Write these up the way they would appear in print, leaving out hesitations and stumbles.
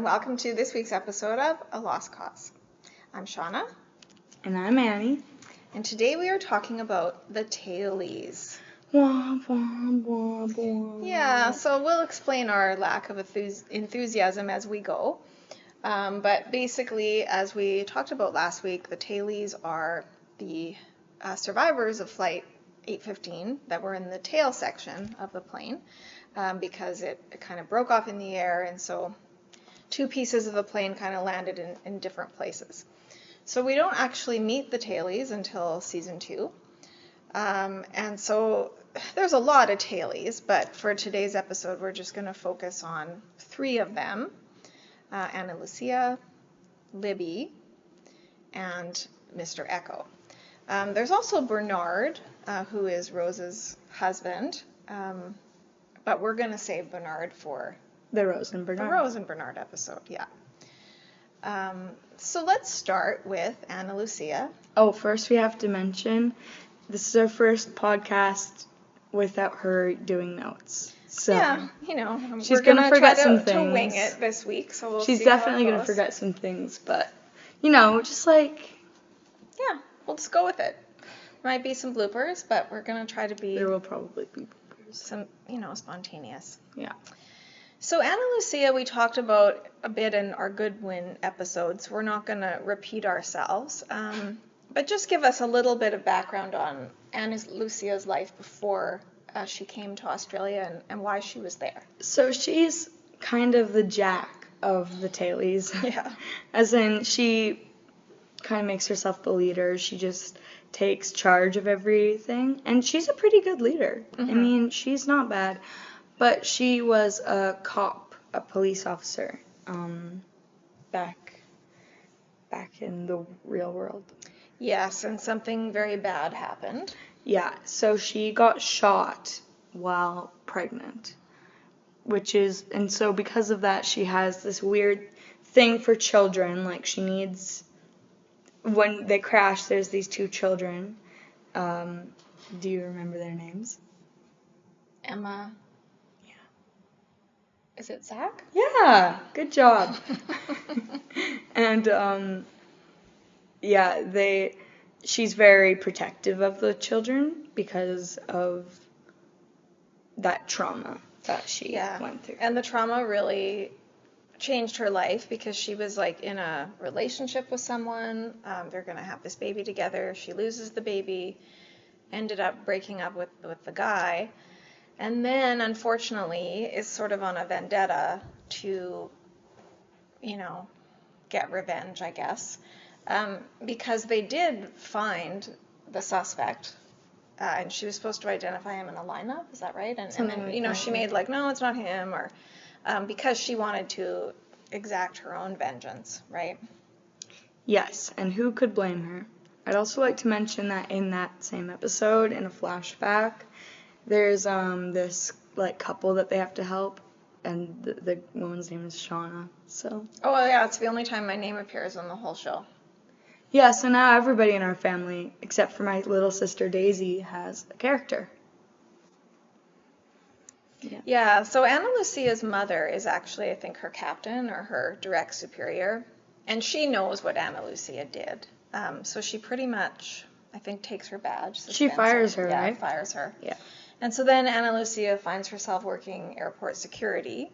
and welcome to this week's episode of A Lost Cause. I'm Shawna. And I'm Annie. And today we are talking about the Tailies. Wah, wah, wah, wah. Yeah, so we'll explain our lack of enthusiasm as we go. But basically, as we talked about last week, the Tailies are the survivors of Flight 815 that were in the tail section of the plane because it kind of broke off in the air, and so two pieces of the plane kind of landed in different places. So we don't actually meet the Tailies until season 2. And so there's a lot of Tailies, but for today's episode, we're just going to focus on 3 of them. Ana Lucia, Libby, and Mr. Echo. There's also Bernard, who is Rose's husband, but we're going to save Bernard for The Rose and Bernard episode, yeah. So let's start with Ana Lucia. Oh, first we have to mention, this is our first podcast without her doing notes. So yeah, she's we're gonna forget try some to things. Wing it this week, so we'll she's see definitely how it gonna goes. forget some things, but just yeah, we'll just go with it. Might be some bloopers, but we're gonna try to be. There will probably be bloopers. Some, spontaneous. Yeah. So Ana Lucia, we talked about a bit in our Goodwin episodes. We're not going to repeat ourselves, but just give us a little bit of background on Ana Lucia's life before she came to Australia and why she was there. So she's kind of the Jack of the Tailies. Yeah. As in, she kind of makes herself the leader. She just takes charge of everything, and she's a pretty good leader. Mm-hmm. I mean, she's not bad, but she was a cop, a police officer, back in the real world. Yes, and something very bad happened. Yeah, so she got shot while pregnant, and so because of that, she has this weird thing for children, like she needs. When they crash, there's these 2 children. Do you remember their names? Emma. Yeah. Is it Zach? Yeah, good job. And she's very protective of the children because of that trauma that she went through. And the trauma really changed her life because she was like in a relationship with someone. They're going to have this baby together. She loses the baby, ended up breaking up with the guy, and then unfortunately is sort of on a vendetta to, get revenge, I guess, because they did find the suspect. And she was supposed to identify him in a lineup, is that right? And then, she made like, no, it's not him, or because she wanted to exact her own vengeance, right? Yes, and who could blame her? I'd also like to mention that in that same episode, in a flashback, there's this like couple that they have to help, and the woman's name is Shawna. So. Oh yeah, it's the only time my name appears on the whole show. Yeah, so now everybody in our family, except for my little sister Daisy, has a character. Yeah, so Ana Lucia's mother is actually, I think, her captain or her direct superior, and she knows what Ana Lucia did. So she pretty much, I think, takes her badge. She fires her, right? Yeah, fires her. Yeah. And so then Ana Lucia finds herself working airport security.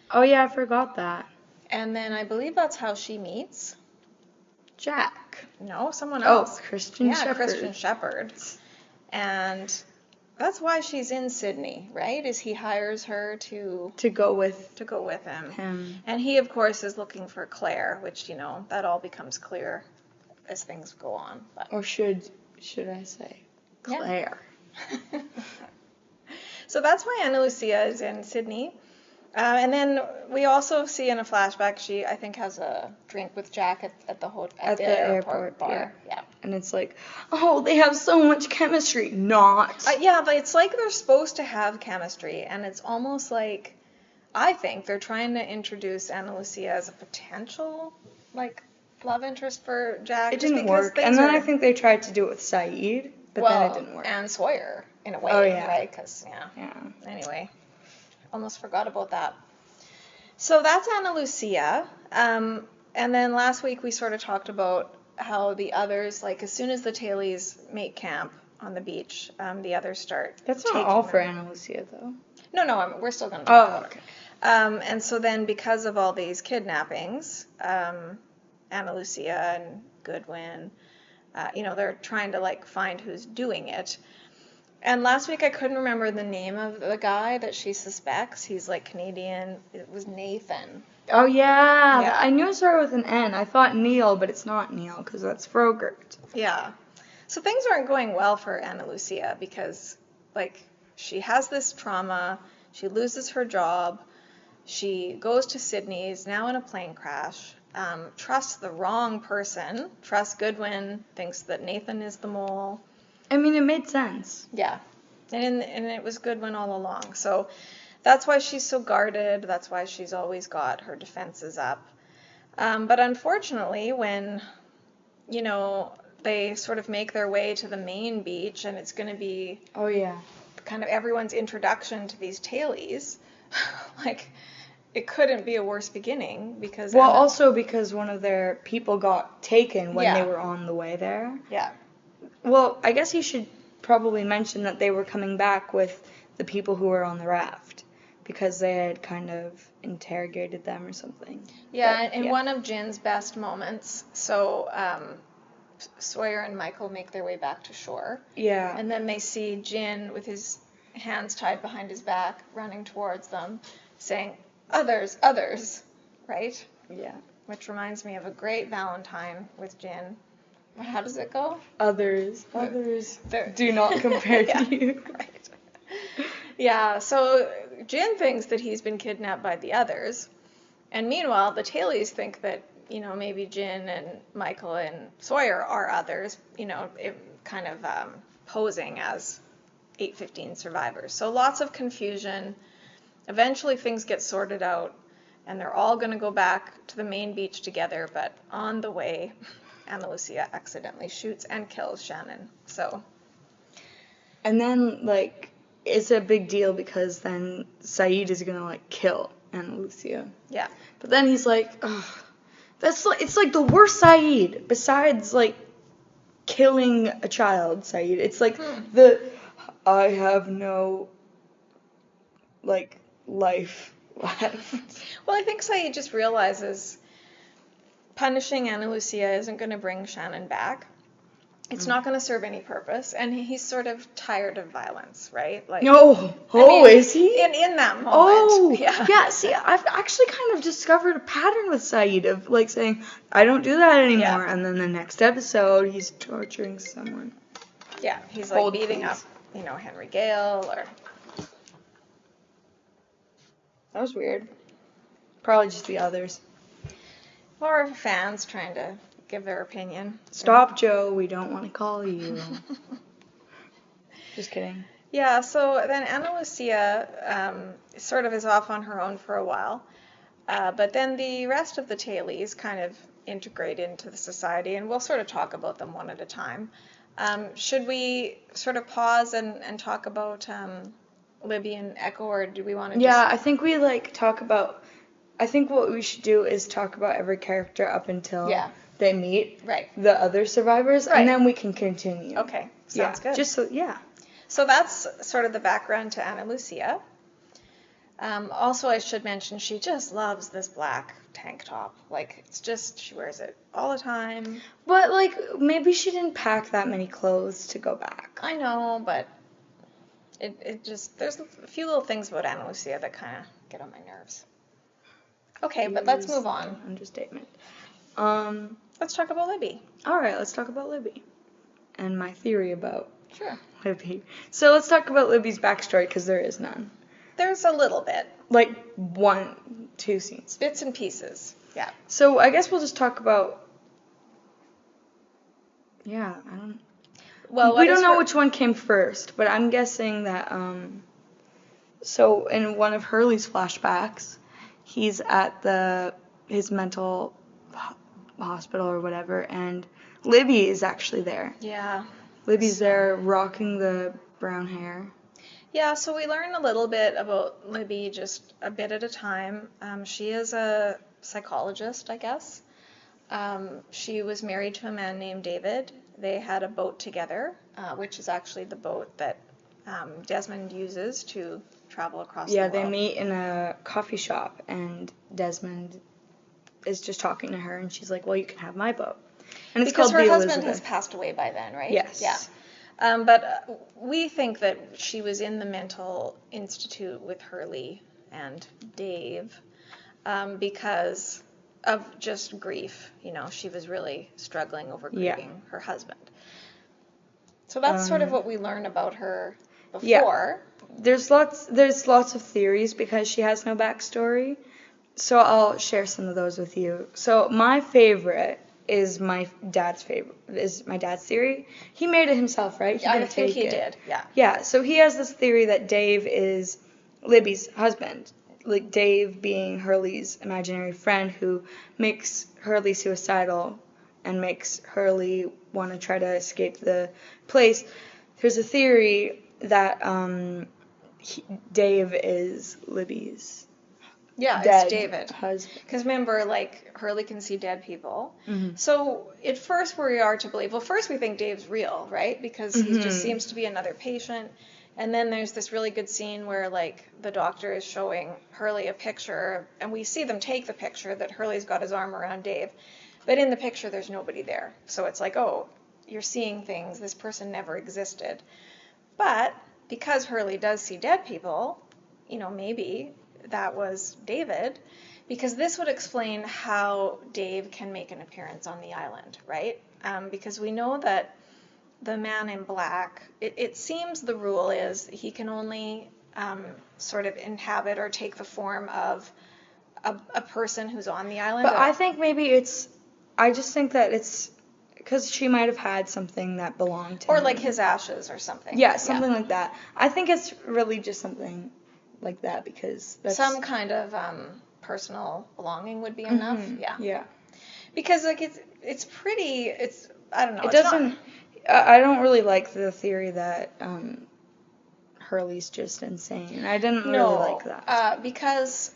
Oh yeah, I forgot that. And then I believe that's how she meets Jack. No, someone else. Oh, Christian Shepherd. Yeah, Christian Shepherd. And that's why she's in Sydney, right? Is he hires her to go with him. And he, of course, is looking for Claire, which, that all becomes clear as things go on. But. Or should I say Claire? Yeah. So that's why Ana Lucia is in Sydney. And then we also see in a flashback she, I think, has a drink with Jack at the airport bar. Yeah. And it's like, oh, they have so much chemistry. Not. Yeah, but it's like they're supposed to have chemistry, and it's almost like, I think they're trying to introduce Ana Lucia as a potential, like, love interest for Jack. It didn't work. And then I think they tried to do it with Saeed, but then it didn't work. And Sawyer, in a way, right? Because, yeah. Anyway, almost forgot about that. So that's Ana Lucia. And then last week we sort of talked about how the others, like as soon as the Tailies make camp on the beach, the others start That's not taking all them. for Ana Lucia, though. No, we're still going to talk about okay. it. And so then because of all these kidnappings, Ana Lucia and Goodwin, they're trying to like find who's doing it. And last week I couldn't remember the name of the guy that she suspects. He's like Canadian. It was Nathan. Oh, yeah. Yeah. I knew it started with an N. I thought Neil, but it's not Neil because that's Frogurt. Yeah. So things aren't going well for Ana Lucia because, like, she has this trauma. She loses her job. She goes to Sydney's, now in a plane crash. Trusts the wrong person. Trusts Goodwin. Thinks that Nathan is the mole. I mean, it made sense. Yeah. And it was Goodwin all along. So that's why she's so guarded. That's why she's always got her defenses up. But unfortunately, when, they sort of make their way to the main beach and it's going to be Oh, yeah. kind of everyone's introduction to these tailies, like, it couldn't be a worse beginning because... Well, also because one of their people got taken when Yeah. they were on the way there. Yeah. Well, I guess you should probably mention that they were coming back with the people who were on the raft because they had kind of interrogated them or something. Yeah, But, in one of Jin's best moments, so Sawyer and Michael make their way back to shore. Yeah. And then they see Jin with his hands tied behind his back running towards them, saying, "Others, others," right? Yeah. Which reminds me of a great Valentine with Jin. How does it go? Others They're- do not compare Yeah, to you. right. Yeah, so Jin thinks that he's been kidnapped by the others. And meanwhile, the Tailies think that, maybe Jin and Michael and Sawyer are others, kind of posing as 815 survivors. So lots of confusion. Eventually things get sorted out, and they're all going to go back to the main beach together, but on the way, Ana Lucia accidentally shoots and kills Shannon. So. And then, like, it's a big deal because then Saeed is gonna, like, kill Ana Lucia. Yeah. But then he's like, ugh, it's like the worst Saeed besides, like, killing a child, Saeed. It's like I have no, like, life left. Well, I think Saeed just realizes punishing Ana Lucia isn't going to bring Shannon back. It's not going to serve any purpose, and he's sort of tired of violence, right? Like, Is he? In that moment. Oh, yeah. See, I've actually kind of discovered a pattern with Saeed of, like, saying, I don't do that anymore, Yeah. and then the next episode, he's torturing someone. Yeah, he's, like, Hold, beating please. up, Henry Gale, or... That was weird. Probably just the others. Or fans trying to give their opinion. Stop, Joe. We don't want to call you. Just kidding. Yeah, so then Ana Lucia sort of is off on her own for a while. But then the rest of the Tailies kind of integrate into the society, and we'll sort of talk about them one at a time. Should we sort of pause and talk about Libby and Echo, or do we want to Yeah, I think we, like, talk about... I think what we should do is talk about every character up until they meet the other survivors, and then we can continue. Okay, sounds good. So that's sort of the background to Ana Lucia. Also, I should mention, she just loves this black tank top. Like, it's just, she wears it all the time. But, like, maybe she didn't pack that many clothes to go back. I know, but it just, there's a few little things about Ana Lucia that kind of get on my nerves. Okay, but let's move on. Understatement. Let's talk about Libby. All right, let's talk about Libby and my theory about Libby. So let's talk about Libby's backstory because there is none. There's a little bit. Like 1-2 scenes. Bits and pieces. Yeah. So I guess we'll just talk about. Yeah, I don't. Well, we don't know which one came first, but I'm guessing that. So in one of Hurley's flashbacks, he's at his mental hospital or whatever, and Libby is actually there. Yeah. Libby's there rocking the brown hair. Yeah, so we learn a little bit about Libby just a bit at a time. She is a psychologist, I guess. She was married to a man named David. They had a boat together, which is actually the boat that Desmond uses to travel across the Yeah, world. they meet in a coffee shop, and Desmond is just talking to her, and she's like, well, you can have my boat. And it's Because called her the husband Elizabeth. has passed away by then, right? Yes. Yeah. But we think that she was in the mental institute with Hurley and Dave because of just grief. You know, she was really struggling over grieving her husband. So that's sort of what we learn about her before. Yeah. There's lots of theories because she has no backstory. So I'll share some of those with you. So my favorite is my dad's theory. He made it himself, right? He didn't I think take he it. did, yeah. Yeah, so he has this theory that Dave is Libby's husband. Like Dave being Hurley's imaginary friend who makes Hurley suicidal and makes Hurley want to try to escape the place. There's a theory that Dave is Libby's it's David. husband. Because remember, like, Hurley can see dead people. Mm-hmm. So at first we are to believe, well, first we think Dave's real, right? Because he just seems to be another patient. And then there's this really good scene where, like, the doctor is showing Hurley a picture, and we see them take the picture that Hurley's got his arm around Dave. But in the picture, there's nobody there. So it's like, oh, you're seeing things. This person never existed. But because Hurley does see dead people, you know, maybe that was David, because this would explain how Dave can make an appearance on the island, right? Because we know that the man in black, it seems the rule is he can only sort of inhabit or take the form of a person who's on the island. But I think maybe I just think that it's because she might have had something that belonged to him. Or like his ashes or something. Yeah, something like that. I think it's really just something like that because that's... Some kind of personal belonging would be enough. Yeah. Because like it's pretty. I don't know. It doesn't. I don't really like the theory that Hurley's just insane. I didn't really like that. Because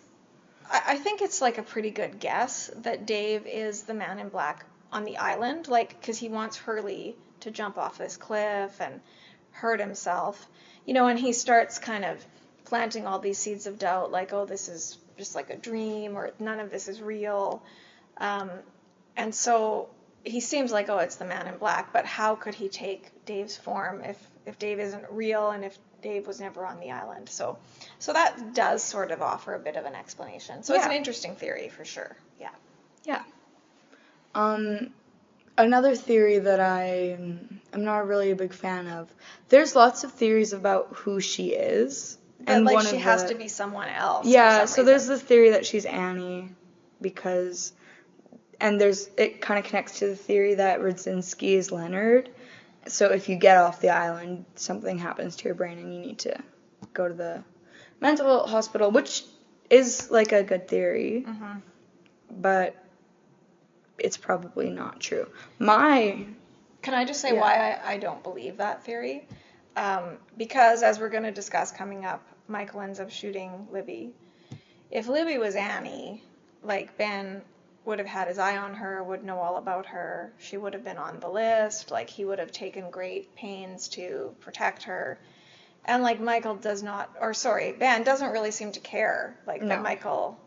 I think it's like a pretty good guess that Dave is the man in black on the island, like because he wants Hurley to jump off this cliff and hurt himself, you know, and he starts kind of planting all these seeds of doubt, like, oh, this is just like a dream, or none of this is real, and so he seems like, oh, it's the man in black, but how could he take Dave's form if Dave isn't real and if Dave was never on the island? So that does sort of offer a bit of an explanation. So it's an interesting theory for sure. Yeah. Another theory that I'm not really a big fan of. There's lots of theories about who she is. But like she has to be someone else. Yeah, so there's the theory that she's Annie because, and it kind of connects to the theory that Radzinski is Leonard. So if you get off the island, something happens to your brain and you need to go to the mental hospital, which is like a good theory, but it's probably not true. Can I just say why I don't believe that theory? Because as we're going to discuss coming up, Michael ends up shooting Libby. If Libby was Annie, like Ben would have had his eye on her, would know all about her. She would have been on the list. Like he would have taken great pains to protect her. And like Ben doesn't really seem to care. Like that Michael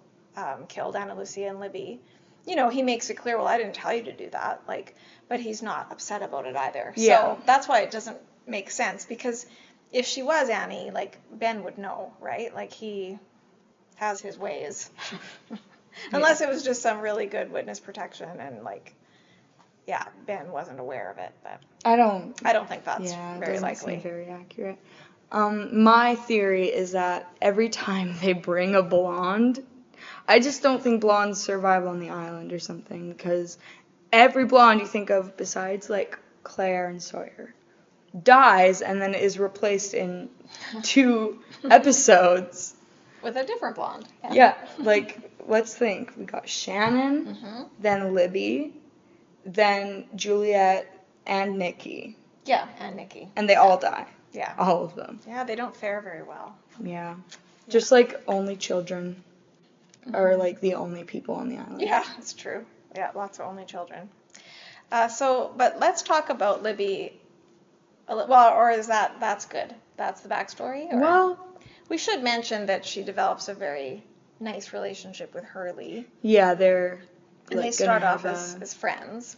killed Anna Lucia and Libby. You know, he makes it clear, well, I didn't tell you to do that. Like, but he's not upset about it either. Yeah. So that's why it doesn't make sense, because if she was Annie, like Ben would know, right? Like he has his ways. Unless it was just some really good witness protection and like, yeah, Ben wasn't aware of it. But I don't think that's very likely. Seem very accurate. My theory is that every time they bring a blonde, I just don't think blondes survive on the island or something, because every blonde you think of besides like Claire and Sawyer dies and then is replaced in 2 episodes with a different blonde. Yeah, like let's think. We got Shannon, then Libby, then Juliet and Nikki. Yeah, and Nikki. And they all die. Yeah. All of them. Yeah, they don't fare very well. Yeah. Just like only children are like the only people on the island. Yeah, it's true. Yeah, lots of only children. But let's talk about Libby. Well, or is that's good? That's the backstory? Or? Well, we should mention that she develops a very nice relationship with Hurley. Yeah, they're and like they start gonna off have as friends.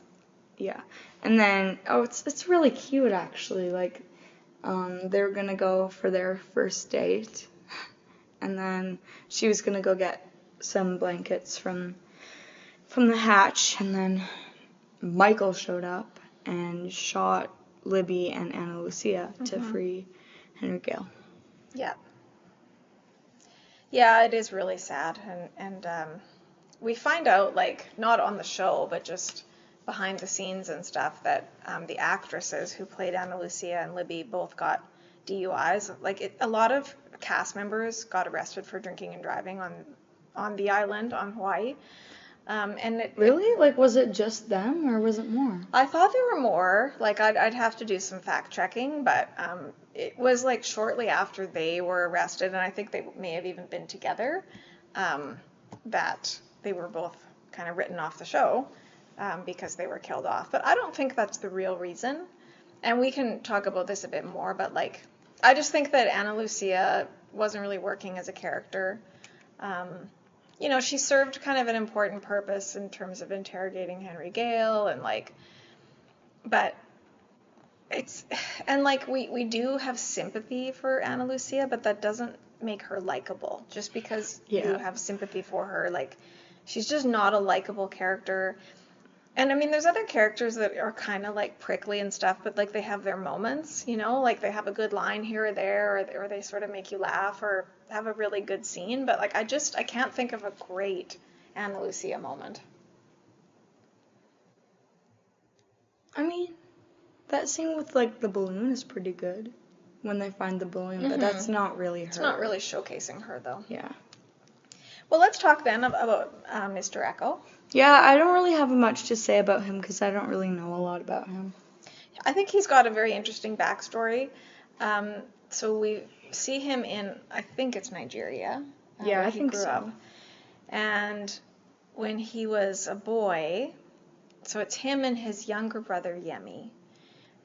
Yeah. And then it's really cute actually. Like they're gonna go for their first date. And then she was gonna go get some blankets from the hatch, and then Michael showed up and shot Libby and Ana Lucia to free Henry Gale. Yeah. Yeah, it is really sad, and we find out, like, not on the show, but just behind the scenes and stuff, that the actresses who played Ana Lucia and Libby both got DUIs. Like, a lot of cast members got arrested for drinking and driving on the island, on Hawaii. Really? Like, was it just them, or was it more? I thought there were more. Like, I'd have to do some fact checking, but it was like shortly after they were arrested, and I think they may have even been together, that they were both kind of written off the show because they were killed off. But I don't think that's the real reason. And we can talk about this a bit more, but like, I just think that Ana Lucia wasn't really working as a character. You know, she served kind of an important purpose in terms of interrogating Henry Gale, and like, but we do have sympathy for Ana Lucia, but that doesn't make her likable. Just because you have sympathy for her, like, she's just not a likable character. And I mean, there's other characters that are kind of like prickly and stuff, but like they have their moments, you know, like they have a good line here or there, or they sort of make you laugh or have a really good scene. But like, I can't think of a great Ana Lucia moment. I mean, that scene with like the balloon is pretty good when they find the balloon, but that's not really her. It's not really showcasing her though. Yeah. Well, let's talk then about Mr. Echo. Yeah, I don't really have much to say about him because I don't really know a lot about him. I think he's got a very interesting backstory. So we see him in, I think it's Nigeria. Yeah, I think so. Up. And when he was a boy, so it's him and his younger brother Yemi.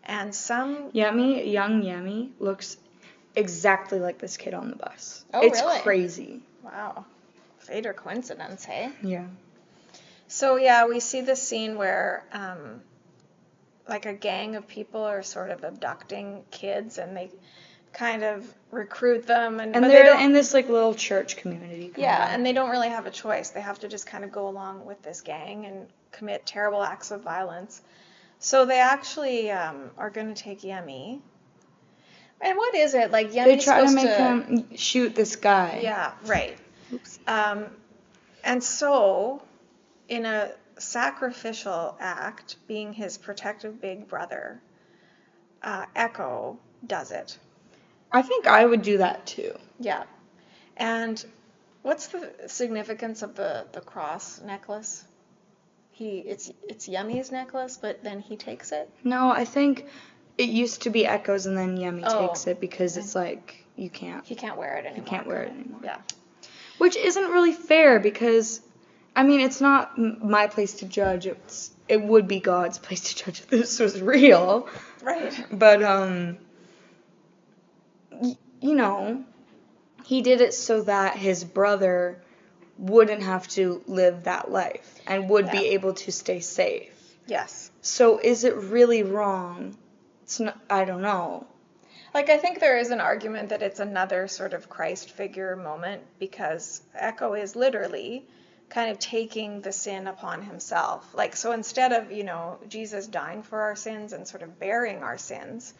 And young Yemi looks exactly like this kid on the bus. Oh, it's really? Crazy. Wow. Fate or coincidence, hey? Yeah. So, yeah, we see this scene where, like, a gang of people are sort of abducting kids, and they kind of recruit them. And they're in this, like, little church community. Yeah, and they don't really have a choice. They have to just kind of go along with this gang and commit terrible acts of violence. So they actually are going to take Yemi. And what is it? Like, Yemi's they try to make him shoot this guy. Yeah, right. Oops. And so, in a sacrificial act, being his protective big brother, Echo does it. I think I would do that too. Yeah. And what's the significance of the cross necklace? It's Yemi's necklace, but then he takes it? No, I think it used to be Echo's, and then Yemi takes it because it's like he can't wear it anymore. He can't wear it anymore. Yeah. Which isn't really fair because, I mean, it's not my place to judge. It would be God's place to judge if this was real. Right. But, you know, he did it so that his brother wouldn't have to live that life and would be able to stay safe. Yes. So is it really wrong? It's not, I don't know. Like, I think there is an argument that it's another sort of Christ figure moment, because Echo is literally kind of taking the sin upon himself. Like, so instead of, you know, Jesus dying for our sins and sort of bearing our sins,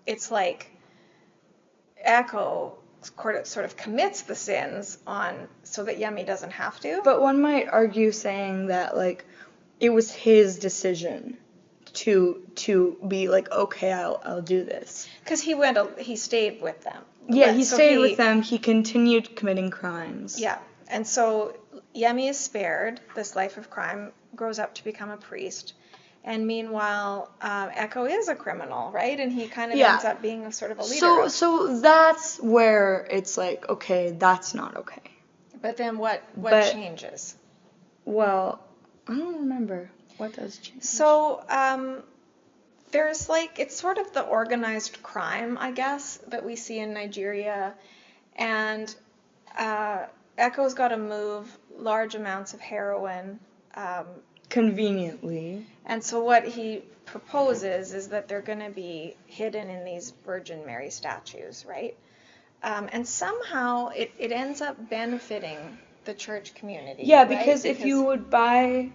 it's like Echo sort of commits the sins on so that Yemi doesn't have to. But one might argue saying that, like, it was his decision to be like, okay, I'll do this. Because he stayed with them. Yeah, he stayed with them. He continued committing crimes. Yeah, and so Yemi is spared. This life of crime, grows up to become a priest, And meanwhile, Echo is a criminal, right? And he kind of Yeah. ends up being a sort of a leader. So that's where it's like, okay, that's not okay. But then what But- changes? Well, I don't remember. What does change? So, there's like, it's sort of the organized crime, I guess, that we see in Nigeria. And Echo's got to move large amounts of heroin. Conveniently. And so what he proposes is that they're going to be hidden in these Virgin Mary statues, right? And somehow it ends up benefiting the church community. Yeah, right? because if you would buy...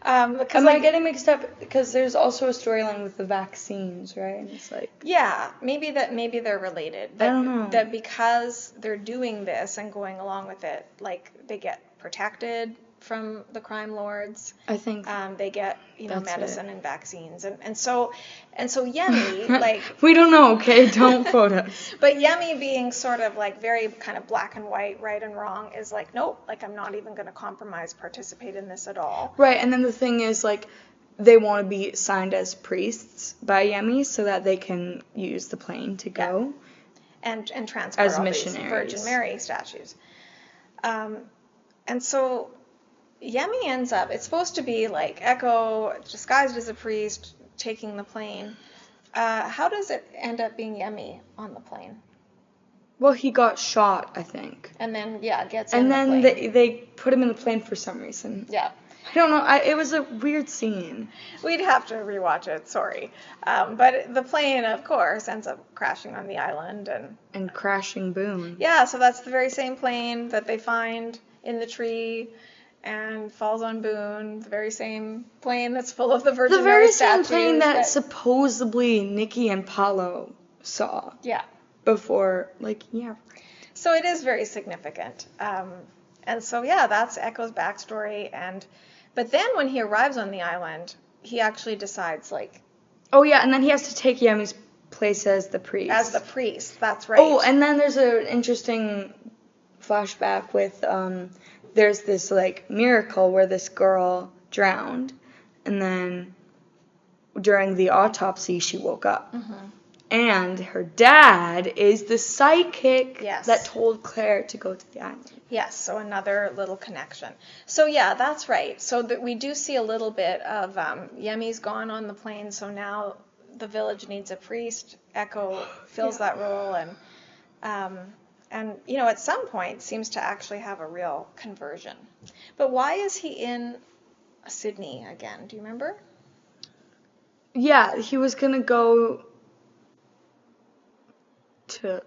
Because Am I getting mixed up? Because there's also a storyline with the vaccines, right? And it's like... Yeah, maybe they're related. I don't know. That because they're doing this and going along with it, like they get protected from the crime lords. I think They get that's medicine it. and vaccines, and so Yemi like we don't know, okay? Don't quote us. But Yemi being sort of like very kind of black and white, right and wrong, is like, nope, like I'm not even going to participate in this at all. Right, and then the thing is, like, they want to be signed as priests by Yemi so that they can use the plane to go. And transport as all missionaries. these Virgin Mary statues. And so Yemi ends up, it's supposed to be like Echo disguised as a priest taking the plane. How does it end up being Yemi on the plane? Well, he got shot, I think. And then, gets And in then the plane. they put him in the plane for some reason. Yeah. I don't know. It was a weird scene. We'd have to rewatch it, sorry. But the plane, of course, ends up crashing on the island. And crashing Boone. Yeah, so that's the very same plane that they find in the tree and falls on Boone. The very same plane that's full of the Virgin Mary statues. The very same plane that supposedly Nikki and Paulo saw. Yeah. Before, like, yeah. So it is very significant. And so, yeah, that's Echo's backstory. But then when he arrives on the island, he actually decides, like... Oh, yeah, and then he has to take Yemi's place as the priest. As the priest, that's right. Oh, and then there's an interesting flashback with, there's this, like, miracle where this girl drowned, and then during the autopsy, she woke up. Mm-hmm. And her dad is the psychic that told Claire to go to the island. Yes, so another little connection. So yeah, that's right. So that we do see a little bit of Yemi's gone on the plane, so now the village needs a priest. Echo fills that role, and at some point seems to actually have a real conversion. But why is he in Sydney again? Do you remember? Yeah, he was gonna go to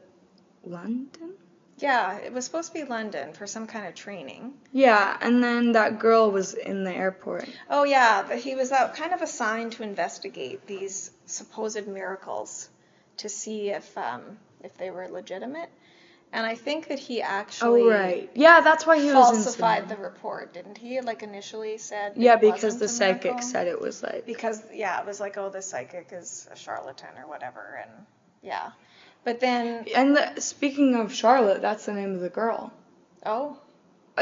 London? Yeah, it was supposed to be London for some kind of training. Yeah, and then that girl was in the airport. Oh yeah, but he was kind of assigned to investigate these supposed miracles to see if they were legitimate. And I think that he actually Yeah, that's why he falsified the report, didn't he? Like initially said because the psychic said it was like it was like, oh, the psychic is a charlatan or whatever, and yeah. But then... And speaking of Charlotte, that's the name of the girl. Oh,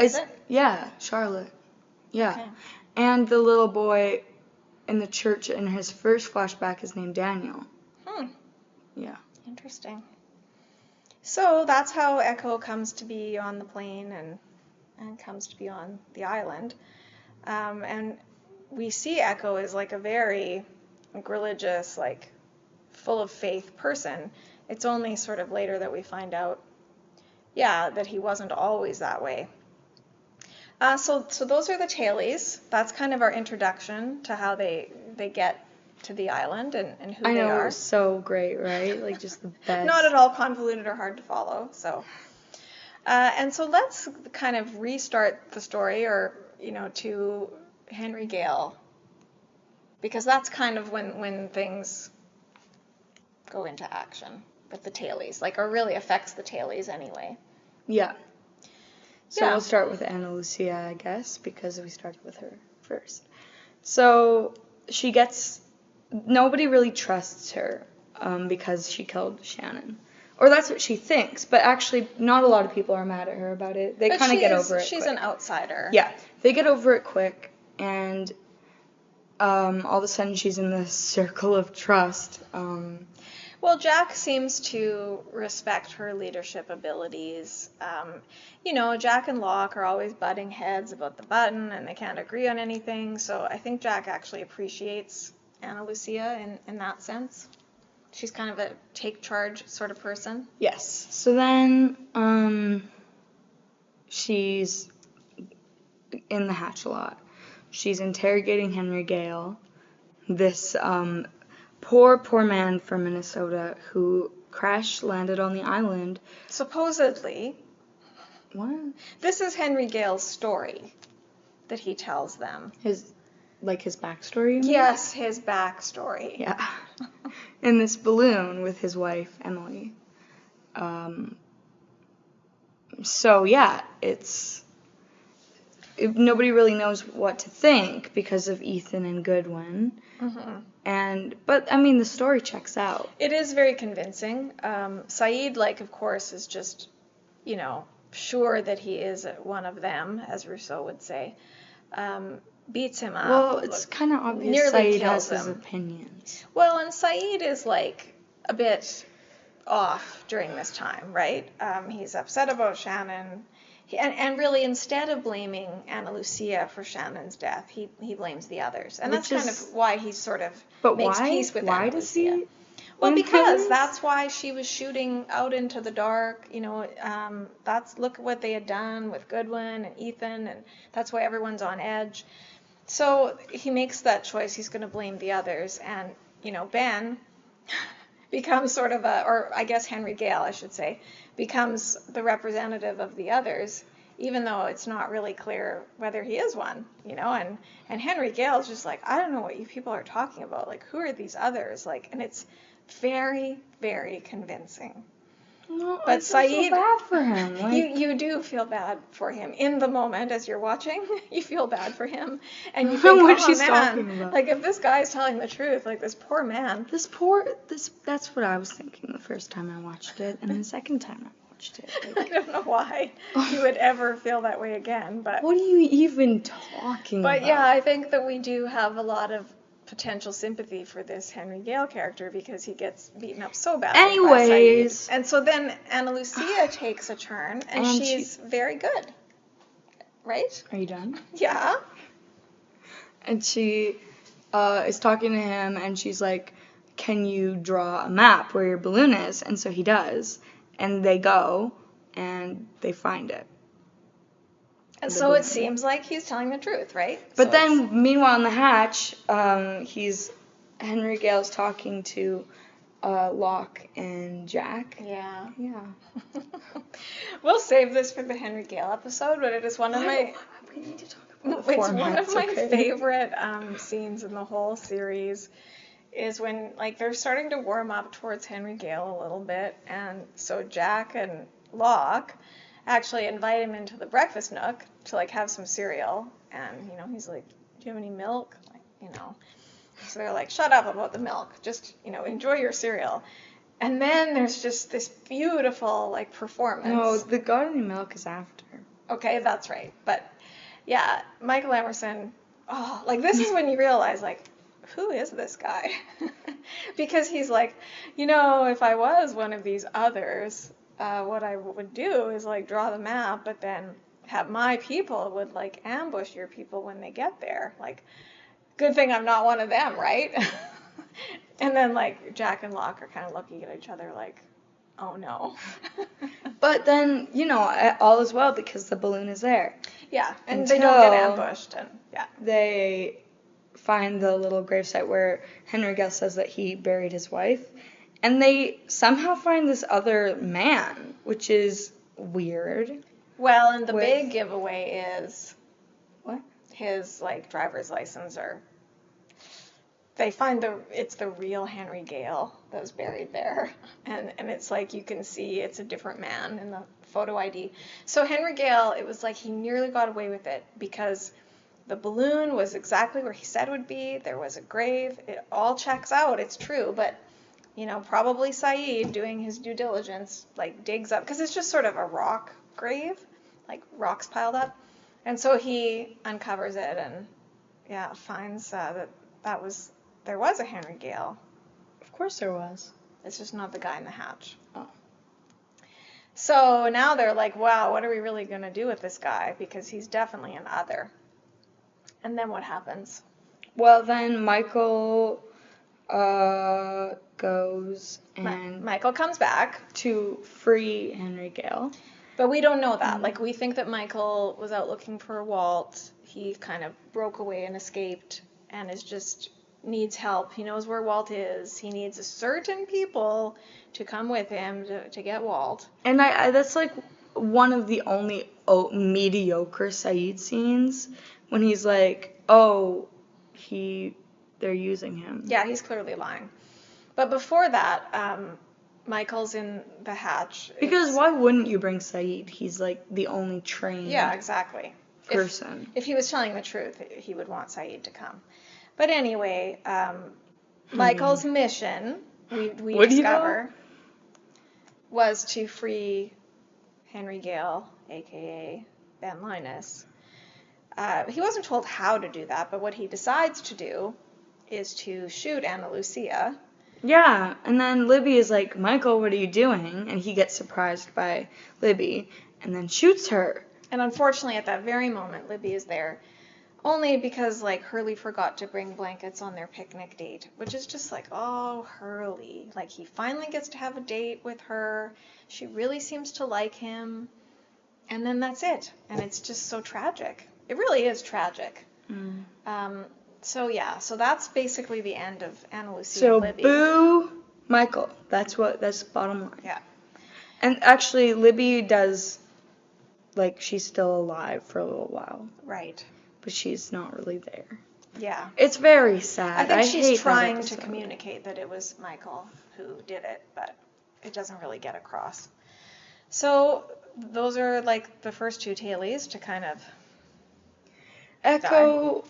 is it? Yeah, Charlotte. Yeah. Okay. And the little boy in the church in his first flashback is named Daniel. Yeah. Interesting. So that's how Echo comes to be on the plane and comes to be on the island. And we see Echo as like a very religious, like full of faith person. It's only sort of later that we find out, that he wasn't always that way. So those are the Tailies. That's kind of our introduction to how they get to the island and who they are. It was so great, right? Like just the best. Not at all convoluted or hard to follow. So, and so let's kind of restart the story, or to Henry Gale, because that's kind of when things go into action with the Tailies, or really affects the Tailies anyway. Yeah. So we'll start with Ana Lucia, I guess, because we started with her first. So nobody really trusts her because she killed Shannon. Or that's what she thinks, but actually not a lot of people are mad at her about it. They kind of get over it She's quick. an outsider. Yeah, they get over it quick, and all of a sudden she's in this circle of trust. Well, Jack seems to respect her leadership abilities. Jack and Locke are always butting heads about the button, and they can't agree on anything. So I think Jack actually appreciates Ana Lucia in that sense. She's kind of a take charge sort of person. Yes. So then she's in the hatch a lot. She's interrogating Henry Gale, this poor man from Minnesota who crash-landed on the island. Supposedly. What? This is Henry Gale's story that he tells them. His backstory? Yes, his backstory. Yeah. In this balloon with his wife, Emily. So, yeah, nobody really knows what to think because of Ethan and Goodwin. Mm-hmm. But, I mean, the story checks out. It is very convincing. Saeed, of course, is just, sure that he is one of them, as Rousseau would say. Beats him up. Well, it's kind of obvious Saeed has his opinions. Well, and Saeed is, a bit off during this time, right? He's upset about Shannon. And really, instead of blaming Ana Lucia for Shannon's death, he blames the others. And that's kind of why he sort of makes peace with Ana Lucia. Does he? Well, because that's why she was shooting out into the dark. Look at what they had done with Goodwin and Ethan, and that's why everyone's on edge. So he makes that choice. He's going to blame the others. And, Ben becomes sort of or I guess Henry Gale, I should say, becomes the representative of the others, even though it's not really clear whether he is one, and Henry Gale's just I don't know what you people are talking about. Who are these others? And it's very, very convincing. No, but Saeed, feel bad for him. You do feel bad for him in the moment as you're watching. You feel bad for him, and you think, what oh she's man, talking about. If this guy's telling the truth, this poor man. That's what I was thinking the first time I watched it, and the second time I watched it. I don't know why you would ever feel that way again, but. What are you even talking about? But yeah, I think that we do have a lot of potential sympathy for this Henry Gale character because he gets beaten up so badly. Anyways. And so then Ana Lucia takes a turn, and she's very good. Right? Are you done? Yeah. And she is talking to him, and she's like, can you draw a map where your balloon is? And so he does. And they go, and they find it. And so it seems like he's telling the truth, right? But then, meanwhile, in the hatch, Henry Gale's talking to Locke and Jack. Yeah. Yeah. We'll save this for the Henry Gale episode, but it is one of my... We need to talk about the It's one of my favorite scenes in the whole series is when, they're starting to warm up towards Henry Gale a little bit, and so Jack and Locke actually invite him into the breakfast nook to have some cereal, and he's like, do you have any milk? So they're like, shut up about the milk, just enjoy your cereal. And then there's just this beautiful performance. No, the got any milk is after. Okay, that's right. But yeah, Michael Emerson, this is when you realize who is this guy? Because he's like, if I was one of these others, what I would do is draw the map, but then have my people would ambush your people when they get there. Good thing I'm not one of them, right? And then Jack and Locke are kind of looking at each other oh no. But then, all is well because the balloon is there. Yeah, and they don't get ambushed, and yeah. They find the little gravesite where Henry Gale says that he buried his wife. And they somehow find this other man, which is weird. Well, and the big giveaway is... What? His, driver's license, or... They find it's the real Henry Gale that was buried there. And it's you can see it's a different man in the photo ID. So Henry Gale, it was he nearly got away with it because the balloon was exactly where he said it would be. There was a grave. It all checks out. It's true, but... probably Saeed doing his due diligence, like digs up, because it's just sort of a rock grave, like rocks piled up. And so he uncovers it and, yeah, finds that there was a Henry Gale. Of course there was. It's just not the guy in the hatch. Oh. So now they're like, wow, what are we really going to do with this guy? Because he's definitely an other. And then what happens? Well, then Michael goes and Michael comes back to free Henry Gale. But we don't know that. Like, we think that Michael was out looking for Walt. He kind of broke away and escaped and needs help. He knows where Walt is. He needs a certain people to come with him to get Walt. And I that's like one of the only mediocre Saeed scenes when he's like, oh, they're using him. Yeah, he's clearly lying. But before that, Michael's in the hatch. Because why wouldn't you bring Saeed? He's like the only trained exactly. person. If he was telling the truth, he would want Saeed to come. But anyway, Michael's mission, we discover, was to free Henry Gale, a.k.a. Ben Linus. He wasn't told how to do that, but what he decides to do is to shoot Ana Lucia. Yeah, and then Libby is like, Michael, what are you doing? And he gets surprised by Libby and then shoots her. And unfortunately, at that very moment, Libby is there only because, like, Hurley forgot to bring blankets on their picnic date, which is just like, oh, Hurley. Like, he finally gets to have a date with her. She really seems to like him. And then that's it. And it's just so tragic. It really is tragic. So that's basically the end of Ana Lucia and Libby. So, boo Michael. That's the bottom line. Yeah. And actually, Libby does, like, she's still alive for a little while. Right. But she's not really there. Yeah. It's very sad. I think she's trying to communicate that it was Michael who did it, but it doesn't really get across. So, those are, like, the first two Tailies to kind of Echo... die.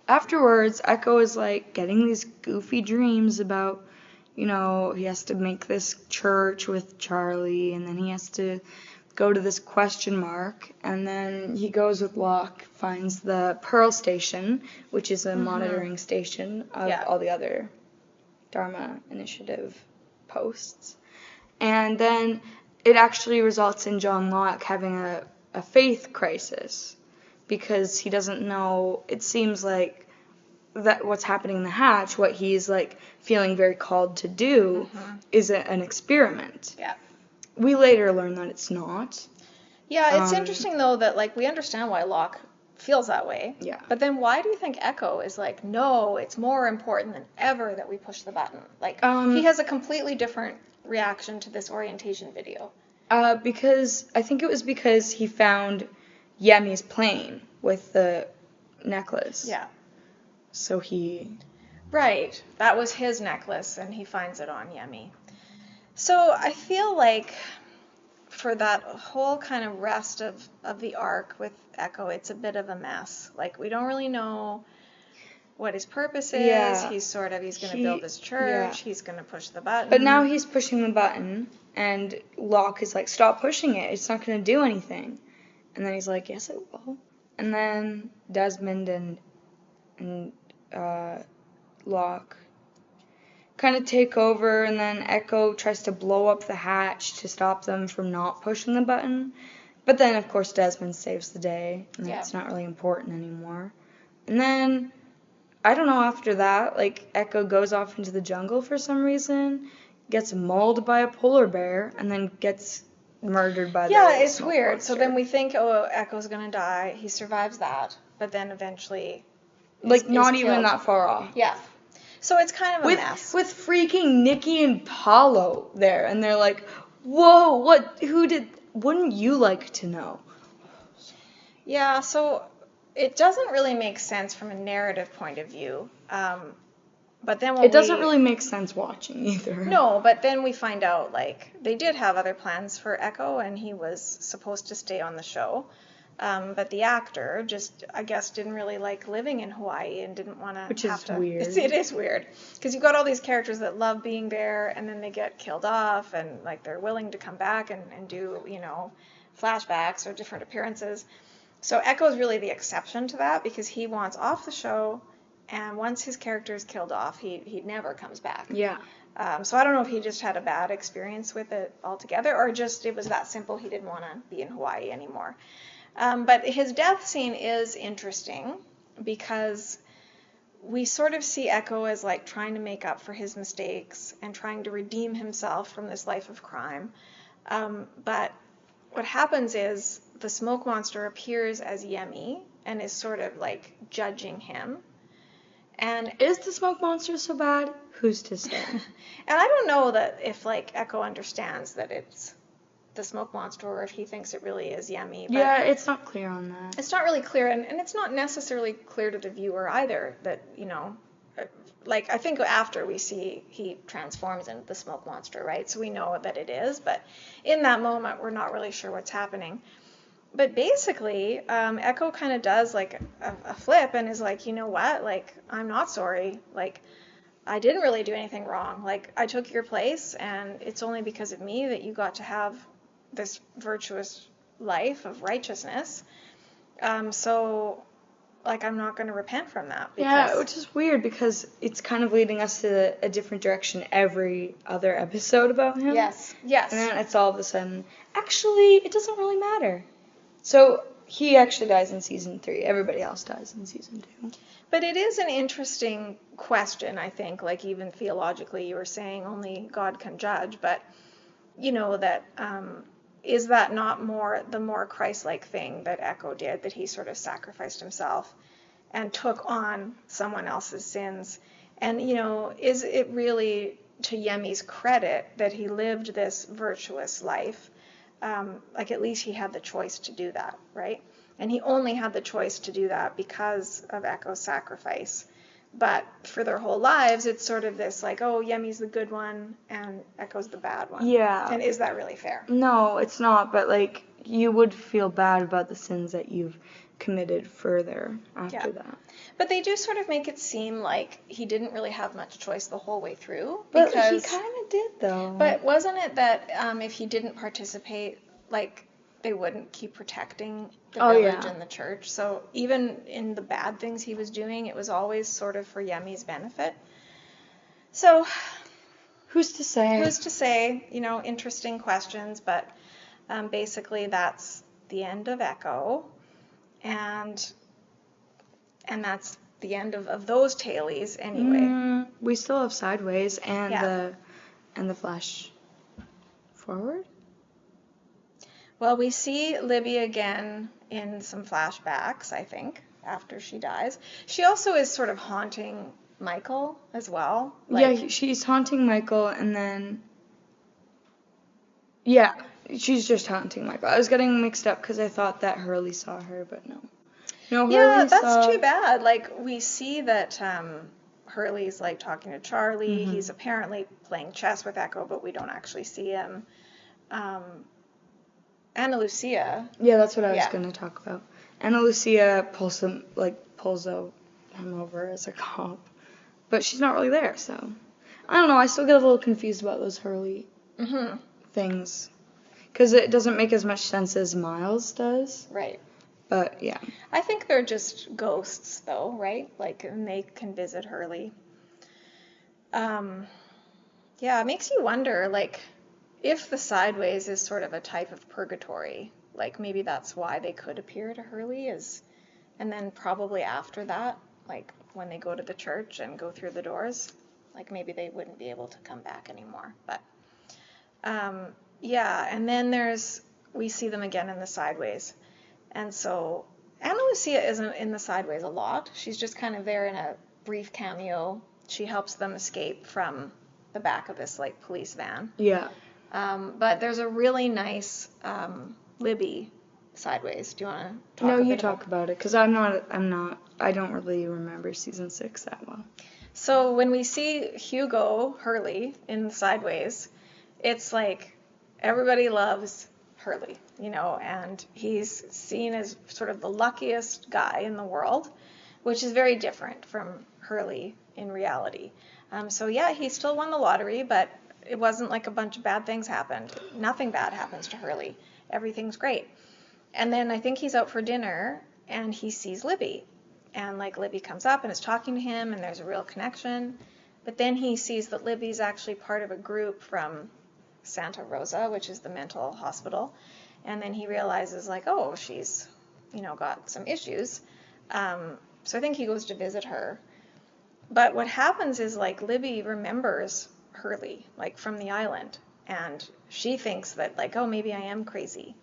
Afterwards, Echo is, like, getting these goofy dreams about, he has to make this church with Charlie, and then he has to go to this question mark, and then he goes with Locke, finds the Pearl Station, which is a monitoring station of all the other Dharma Initiative posts. And then it actually results in John Locke having a faith crisis, because he doesn't know, it seems like that what's happening in the hatch, what he's like feeling very called to do, is an experiment. Yeah. We later learn that it's not. Yeah, it's interesting though that, like, we understand why Locke feels that way. Yeah. But then why do you think Echo is like, no, it's more important than ever that we push the button? Like, he has a completely different reaction to this orientation video. Because I think it was because he found Yemi's plane with the necklace. Yeah. So he... Right. That was his necklace, and he finds it on Yemi. So I feel like for that whole kind of rest of the arc with Echo, it's a bit of a mess. Like, we don't really know what his purpose is. Yeah. He's going to build his church. He's going to push the button. But now he's pushing the button, and Locke is like, stop pushing it. It's not going to do anything. And then he's like, yes, it will. And then Desmond and Locke kind of take over, and then Echo tries to blow up the hatch to stop them from not pushing the button. But then, of course, Desmond saves the day, and it's not really important anymore. And then, I don't know, after that, like, Echo goes off into the jungle for some reason, gets mauled by a polar bear, and then gets murdered by the it's smoke weird. monster. So then we think, oh, Echo's gonna die. He survives that, but then eventually, like, not even killed. that far off. Yeah. So it's kind of a mess. With freaking Nikki and Paulo there, and they're like, whoa, wouldn't you like to know? Yeah, so it doesn't really make sense from a narrative point of view. But then it doesn't really make sense watching either. No, but then we find out, like, they did have other plans for Echo, and he was supposed to stay on the show. But the actor just, I guess, didn't really like living in Hawaii and didn't want to Which is weird. It is weird. Because you've got all these characters that love being there, and then they get killed off, and like they're willing to come back and do, flashbacks or different appearances. So Echo's really the exception to that because he wants off the show, and once his character is killed off, he never comes back. Yeah. So I don't know if he just had a bad experience with it altogether, or just it was that simple he didn't want to be in Hawaii anymore. But his death scene is interesting because we sort of see Echo as like trying to make up for his mistakes and trying to redeem himself from this life of crime. But what happens is the smoke monster appears as Yemi and is sort of like judging him. And is the smoke monster so bad? Who's to say? And I don't know that if like Echo understands that it's the smoke monster or if he thinks it really is Yemi. But yeah, it's not clear on that. It's not really clear, and it's not necessarily clear to the viewer either that, like I think after we see he transforms into the smoke monster, right? So we know that it is, but in that moment we're not really sure what's happening. But basically, Echo kind of does like a flip and is like, you know what? Like, I'm not sorry. Like, I didn't really do anything wrong. Like, I took your place, and it's only because of me that you got to have this virtuous life of righteousness. So, like, I'm not going to repent from that. Yeah, which is weird because it's kind of leading us to a different direction every other episode about him. Yes. And then it's all of a sudden, actually, it doesn't really matter. So he actually dies in season 3. Everybody else dies in season 2. But it is an interesting question, I think. Like, even theologically, you were saying only God can judge. But, that is that not the more Christ-like thing that Echo did, that he sort of sacrificed himself and took on someone else's sins? And, is it really to Yemi's credit that he lived this virtuous life? Like, at least he had the choice to do that, right? And he only had the choice to do that because of Echo's sacrifice. But for their whole lives, it's sort of this like, oh, Yemi's the good one and Echo's the bad one. Yeah. And is that really fair? No, it's not. But, like, you would feel bad about the sins that you've committed further after that. But they do sort of make it seem like he didn't really have much choice the whole way through. But he kind of did, though. But wasn't it that if he didn't participate, like, they wouldn't keep protecting the village and the church? So even in the bad things he was doing, it was always sort of for Yemi's benefit. So who's to say? Who's to say? Interesting questions. But basically that's the end of Echo. And that's the end of those Tailies anyway. We still have Sideways and the Flash Forward. Well, we see Libby again in some flashbacks, I think, after she dies. She also is sort of haunting Michael as well. Yeah, she's haunting Michael, and then... Yeah, she's just haunting Michael. I was getting mixed up because I thought that Hurley saw her, but no. No, yeah, that's too bad. Like, we see that Hurley's, like, talking to Charlie. Mm-hmm. He's apparently playing chess with Echo, but we don't actually see him. Ana Lucia. Yeah, that's what I was going to talk about. Ana Lucia pulls him over as a cop. But she's not really there, so... I don't know, I still get a little confused about those Hurley things. Because it doesn't make as much sense as Miles does. Right. But, yeah. I think they're just ghosts, though, right? Like, and they can visit Hurley. Yeah, it makes you wonder, like... If the Sideways is sort of a type of purgatory, like maybe that's why they could appear to Hurley and then probably after that, like when they go to the church and go through the doors, like maybe they wouldn't be able to come back anymore. But and then we see them again in the Sideways. And so Ana Lucia isn't in the Sideways a lot. She's just kind of there in a brief cameo. She helps them escape from the back of this like police van. Yeah. But there's a really nice Libby Sideways. Do you want to talk about it? No, you talk about it, because I don't really remember season 6 that well. So when we see Hugo Hurley in Sideways, it's like everybody loves Hurley, and he's seen as sort of the luckiest guy in the world, which is very different from Hurley in reality. So yeah, he still won the lottery, but it wasn't like a bunch of bad things happened. Nothing bad happens to Hurley. Everything's great. And then I think he's out for dinner and he sees Libby. And like Libby comes up and is talking to him and there's a real connection. But then he sees that Libby's actually part of a group from Santa Rosa, which is the mental hospital. And then he realizes like, oh, she's, got some issues. So I think he goes to visit her. But what happens is like Libby remembers Hurley, like from the island. And she thinks that like, oh, maybe I am crazy,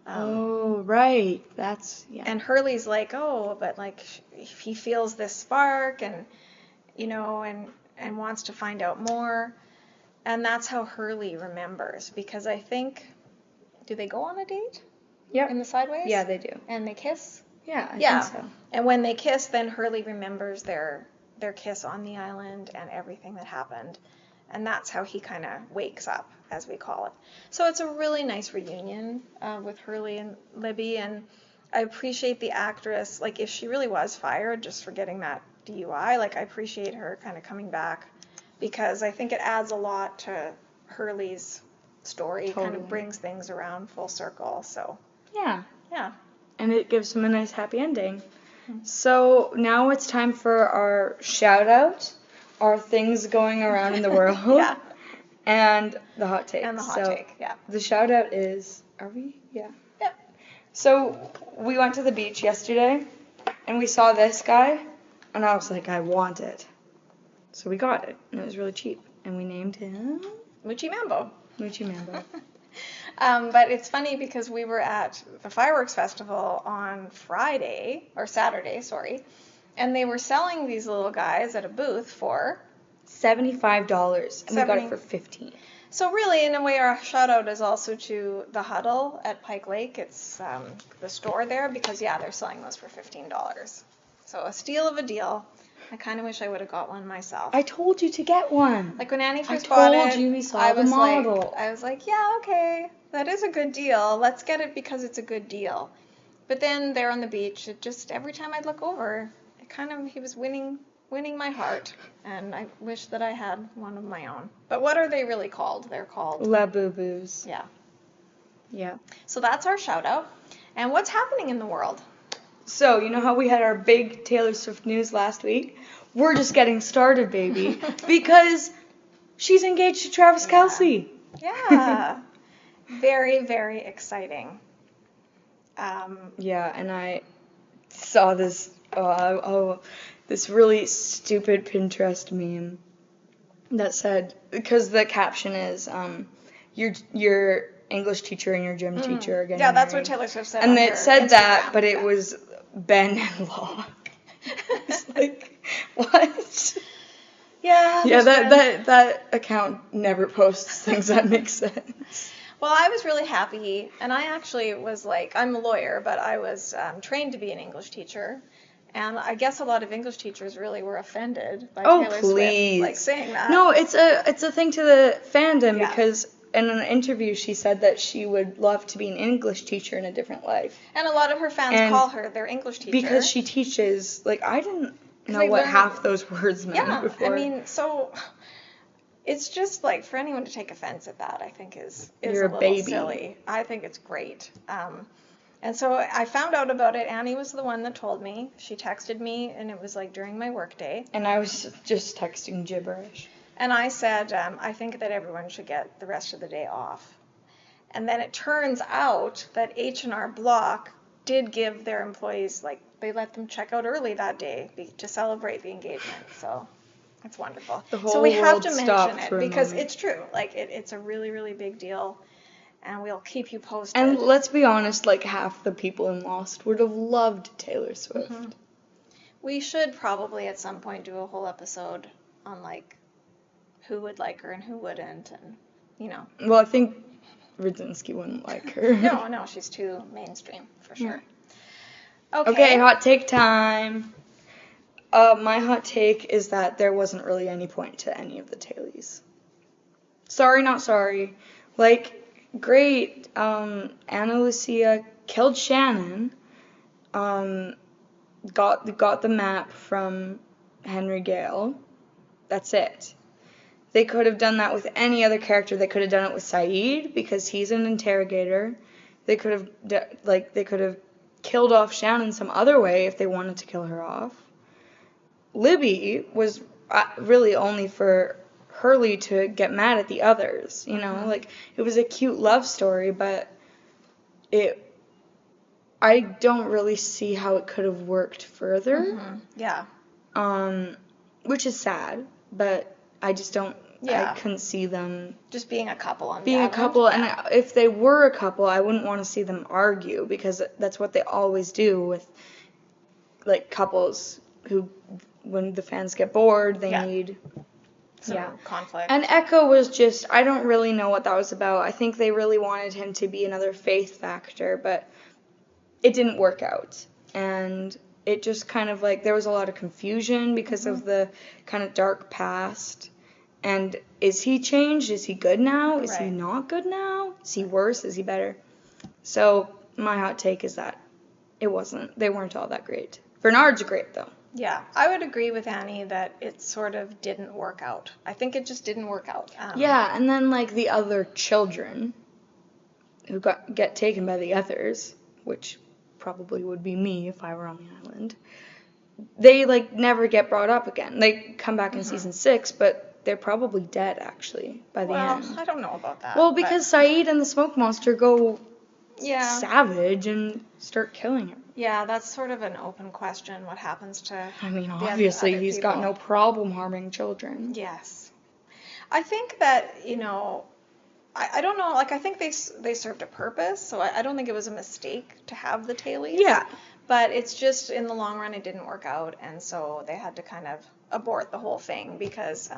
Oh, right. That's, yeah. And Hurley's like, oh, but like he feels this spark and, and wants to find out more. And that's how Hurley remembers, because I think, do they go on a date? Yep. In the Sideways? Yeah, they do. And they kiss? Yeah, I think so. And when they kiss, then Hurley remembers their kiss on the island and everything that happened. And that's how he kind of wakes up, as we call it. So it's a really nice reunion with Hurley and Libby. And I appreciate the actress, like if she really was fired just for getting that DUI, like I appreciate her kind of coming back, because I think it adds a lot to Hurley's story. Totally. Kind of brings things around full circle. So Yeah. yeah. And it gives him a nice happy ending. So now it's time for our shout out, our things going around in the world. Yeah. And the hot take. And the hot take, yeah. The shout out is, are we? Yeah. Yep. So we went to the beach yesterday and we saw this guy and I was like, I want it. So we got it and it was really cheap and we named him Moochie Mambo. Moochie Mambo. But it's funny because we were at the fireworks festival on Saturday, and they were selling these little guys at a booth for $75 and we got it for $15. So really, in a way, our shout out is also to the Huddle at Pike Lake. It's the store there, because they're selling those for $15. So a steal of a deal. I kind of wish I would have got one myself. I told you to get one. Like when Annie first bought it, I told you we saw the model. I was like, yeah, okay, that is a good deal. Let's get it because it's a good deal. But then there on the beach, it just, every time I'd look over, he was winning my heart. And I wish that I had one of my own. But what are they really called? They're called La Boo Boos. Yeah. Yeah. So that's our shout out. And what's happening in the world? So, you know how we had our big Taylor Swift news last week? We're just getting started, baby. Because she's engaged to Travis Kelce. Yeah. Very, very exciting. Yeah, and I saw this, this really stupid Pinterest meme that said, because the caption is, your English teacher and your gym teacher are getting married. That's what Taylor Swift said. And it said Instagram. That, but it was Ben and Law. It's like, what? Yeah. Yeah, that account never posts things that make sense. Well, I was really happy, and I actually was like, I'm a lawyer, but I was trained to be an English teacher, and I guess a lot of English teachers really were offended by Taylor Swift, like saying that. No, it's a thing to the fandom, because in an interview she said that she would love to be an English teacher in a different life. And a lot of her fans call her their English teacher. Because she teaches, like, I didn't know what half those words meant before. I mean, so it's just like, for anyone to take offense at that, I think is a little silly. I think it's great. And so I found out about it. Annie was the one that told me. She texted me, and it was like during my work day. And I was just texting gibberish. And I said, I think that everyone should get the rest of the day off. And then it turns out that H&R Block did give their employees, like, they let them check out early that day to celebrate the engagement. So it's wonderful. So we have to mention it because it's true. Like, it's a really, really big deal. And we'll keep you posted. And let's be honest, like, half the people in Lost would have loved Taylor Swift. Mm-hmm. We should probably at some point do a whole episode on, like, who would like her and who wouldn't, and, you know. Well, I think Radzinski wouldn't like her. No, she's too mainstream, for sure. Yeah. Okay, hot take time. My hot take is that there wasn't really any point to any of the Tailies. Sorry, not sorry. Like, great. Anna Lucia killed Shannon. Got the map from Henry Gale. That's it. They could have done that with any other character. They could have done it with Saeed because he's an interrogator. They could have killed off Shannon some other way if they wanted to kill her off. Libby was really only for Hurley to get mad at the others, you know? Like, it was a cute love story, but I don't really see how it could have worked further. Yeah. Which is sad, but I just don't, I couldn't see them just being a couple on being the a couple, and if they were a couple, I wouldn't want to see them argue, because that's what they always do with, like, couples who, when the fans get bored, they need some conflict. And Echo was just, I don't really know what that was about. I think they really wanted him to be another faith factor, but it didn't work out. And it just kind of, like, there was a lot of confusion because of the kind of dark past. And is he changed? Is he good now? Is he not good now? Is he worse? Is he better? So my hot take is that they weren't all that great. Bernard's great, though. Yeah, I would agree with Annie that it sort of didn't work out. I think it just didn't work out. Yeah, and then, like, the other children who get taken by the others, which probably would be me if I were on the island, they, like, never get brought up again. They come back in season 6, but they're probably dead, actually, by the end. Well, I don't know about that. Well, because Saeed and the smoke monster go savage and start killing her. Yeah, that's sort of an open question, what happens to I mean, obviously, he's got no problem harming children. Yes. I think that, you know, I don't know, like, I think they served a purpose, so I don't think it was a mistake to have the Tailies. Yeah. But it's just, in the long run, it didn't work out, and so they had to kind of abort the whole thing, because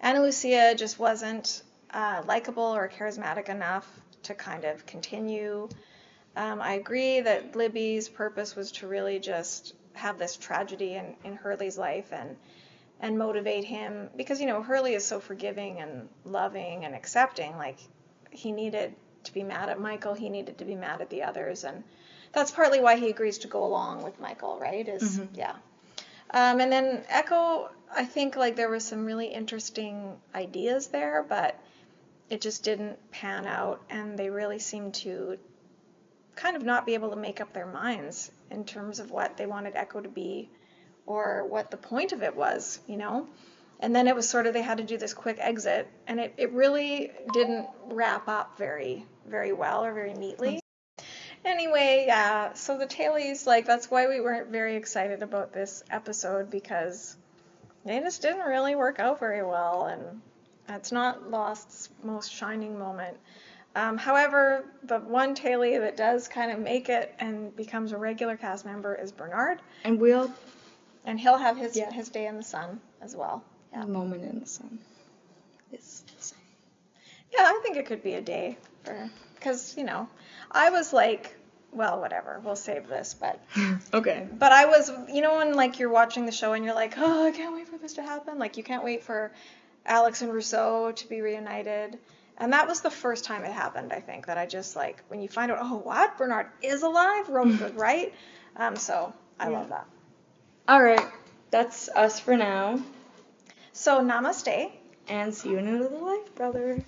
Ana Lucia just wasn't likable or charismatic enough to kind of continue. I agree that Libby's purpose was to really just have this tragedy in Hurley's life and motivate him, because, you know, Hurley is so forgiving and loving and accepting. Like, he needed to be mad at Michael, he needed to be mad at the others, and that's partly why he agrees to go along with Michael, right? And then Echo, I think, like, there were some really interesting ideas there, but it just didn't pan out, and they really seemed to kind of not be able to make up their minds in terms of what they wanted Echo to be or what the point of it was, you know? And then it was sort of, they had to do this quick exit, and it really didn't wrap up very, very well or very neatly. Anyway, yeah, so the Tailies, like, that's why we weren't very excited about this episode, because they just didn't really work out very well, and it's not Lost's most shining moment. However, the one Tailie that does kind of make it and becomes a regular cast member is Bernard. And he'll have his day in the sun as well. Yeah. Moment in the sun is the same. Yeah, I think it could be a day, because, you know, I was like, well, whatever, we'll save this, but... Okay. But I was, you know, when, like, you're watching the show and you're like, oh, I can't wait for this to happen. Like, you can't wait for Alex and Rousseau to be reunited. And that was the first time it happened, I think, that I just, like, when you find out, oh, what? Bernard is alive? Rose was right? So I love that. All right. That's us for now. So namaste. And see you in another life, brother.